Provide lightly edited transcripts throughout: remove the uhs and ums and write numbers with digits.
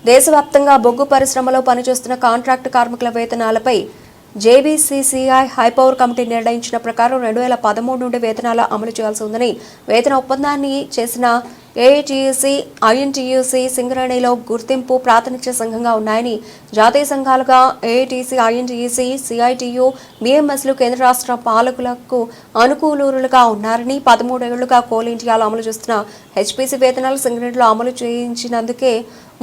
దేశవ్యాప్తంగా బొగ్గు పరిశ్రమలో పనిచేస్తున్న కాంట్రాక్టు కార్మికుల వేతనాలపై జేబీసీసీఐ హైపవర్ కమిటీ నిర్ణయించిన ప్రకారం 2013 నుండి వేతనాల అమలు చేయాల్సి ఉందని వేతన ఒప్పందాన్ని చేసిన ఏఐటీయూసీ, ఐఎన్టీయూసీ సింగరేణిలో గుర్తింపు ప్రాతినిధ్య సంఘంగా ఉన్నాయని జాతీయ సంఘాలుగా ఏఐటీసీ, ఐఎన్టీయూసీ, సిఐటియు, బీఎంఎస్లు కేంద్ర రాష్ట్ర పాలకులకు అనుకూలులుగా ఉన్నారని 13 ఏళ్లుగా కోల్ ఇండియాలో అమలు చేస్తున్న హెచ్పీసీ వేతనాలు సింగరేణిలో అమలు చేయించినందుకే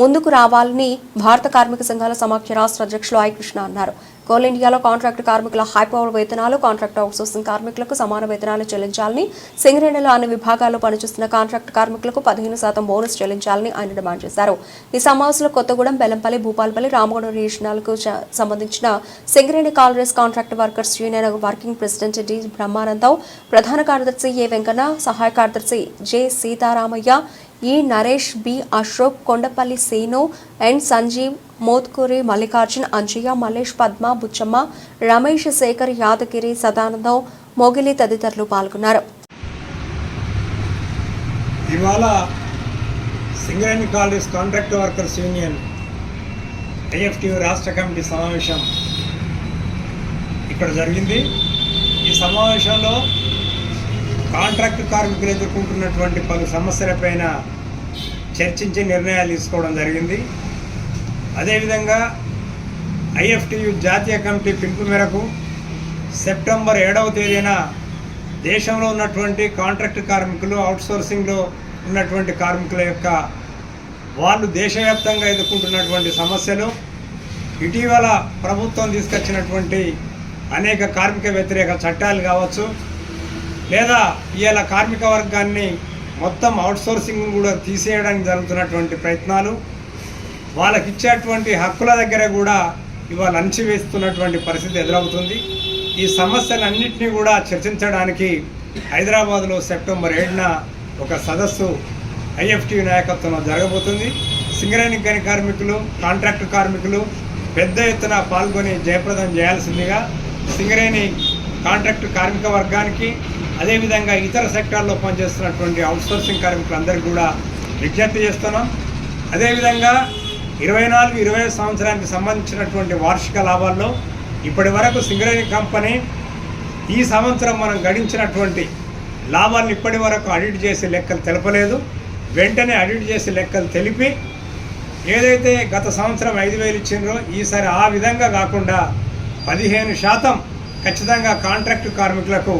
ముందుకు రావాలని భారత కార్మిక సంఘాల సమాఖ్య రాష్ట్ర అధ్యక్షులు ఐ కృష్ణ అన్నారు. కోల్ ఇండియాలో కాంట్రాక్టు కార్మికుల హైపవర్ వేతనాలు, కాంట్రాక్టు అవుట్సోర్సింగ్ కార్మికులకు సమాన వేతనాలు చెల్లించాలని, సింగరేణిలో అన్ని విభాగాల్లో పనిచేస్తున్న కాంట్రాక్టు కార్మికులకు 15% బోనస్ చెల్లించాలని ఆయన డిమాండ్ చేశారు. ఈ సమావేశంలో కొత్తగూడెం, బెల్లంపల్లి, భూపాలపల్లి, రామగుండం రీజనల్కు సంబంధించిన Singareni collieries contract workers union working president D Brahmanandarao, ప్రధాన కార్యదర్శి ఏ వెంకన్న, సహాయ కార్యదర్శి J Sitaramaiah, E Naresh, B Ashok, Kondapalli Seenu and Sanjeev, Mothkuri Mallikarjun, Anjaiah, Mallesh, Padma, Buchamma, Ramesh, Shekar, Yadagiri, Sadanandam, Mogili తదితరులు పాల్గొన్నారు. ఇవాళ Singareni collieries contract workers union IFTU రాష్ట్ర కమిటీ సమావేశం ఇక్కడ జరిగింది. ఈ సమావేశంలో కాంట్రాక్టు కార్మికులు ఎదుర్కొంటున్నటువంటి పలు సమస్యలపైన చర్చించి నిర్ణయాలు తీసుకోవడం జరిగింది. అదేవిధంగా ఐఎఫ్టియు జాతీయ కమిటీ పిలుపు మేరకు సెప్టెంబర్ 7వ తేదీన దేశంలో ఉన్నటువంటి కాంట్రాక్టు కార్మికులు, అవుట్సోర్సింగ్లో ఉన్నటువంటి కార్మికుల యొక్క వాళ్ళు దేశవ్యాప్తంగా ఎదుర్కొంటున్నటువంటి సమస్యలు, ఇటీవల ప్రభుత్వం తీసుకొచ్చినటువంటి అనేక కార్మిక వ్యతిరేక చట్టాలు కావచ్చు, లేదా ఇవాళ కార్మిక వర్గాన్ని మొత్తం అవుట్సోర్సింగ్ కూడా తీసేయడానికి జరుగుతున్నటువంటి ప్రయత్నాలు, వాళ్ళకి ఇచ్చేటువంటి హక్కుల దగ్గర కూడా ఇవాళ అణచివేస్తున్నటువంటి పరిస్థితి ఎదురవుతుంది. ఈ సమస్యలన్నింటినీ కూడా చర్చించడానికి హైదరాబాద్లో సెప్టెంబర్ 7న ఒక సదస్సు ఐఎఫ్టియు నాయకత్వంలో జరగబోతుంది. సింగరేణి గని కార్మికులు, కాంట్రాక్టు కార్మికులు పెద్ద ఎత్తున పాల్గొని జయప్రదం చేయాల్సిందిగా సింగరేణి కాంట్రాక్టు కార్మిక వర్గానికి, అదేవిధంగా ఇతర సెక్టార్లో పనిచేస్తున్నటువంటి అవుట్సోర్సింగ్ కార్మికులందరికీ కూడా విజ్ఞప్తి చేస్తున్నాం. అదేవిధంగా 24-25 సంవత్సరానికి సంబంధించినటువంటి వార్షిక లాభాల్లో ఇప్పటి వరకు సింగరేణి కంపెనీ ఈ సంవత్సరం మనం గడించినటువంటి లాభాలను ఇప్పటి వరకు ఆడిట్ చేసి లెక్కలు తెలపలేదు. వెంటనే ఆడిట్ చేసి లెక్కలు తెలిపి ఏదైతే గత సంవత్సరం 5,000 ఇచ్చిండ్రో ఈసారి ఆ విధంగా కాకుండా 15% ఖచ్చితంగా కాంట్రాక్టు కార్మికులకు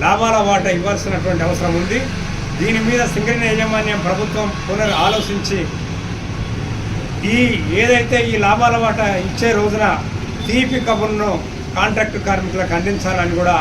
లాభాల వాటా ఇవ్వాల్సినటువంటి అవసరం ఉంది. దీని మీద సింగరేణి యాజమాన్యం ప్రభుత్వం ఆలోచించి ఏదైతే ఈ లాభాల వాటా ఇచ్చే రోజున తీపి కబుర్ను కాంట్రాక్టు కార్మికులకు అందించాలని కూడా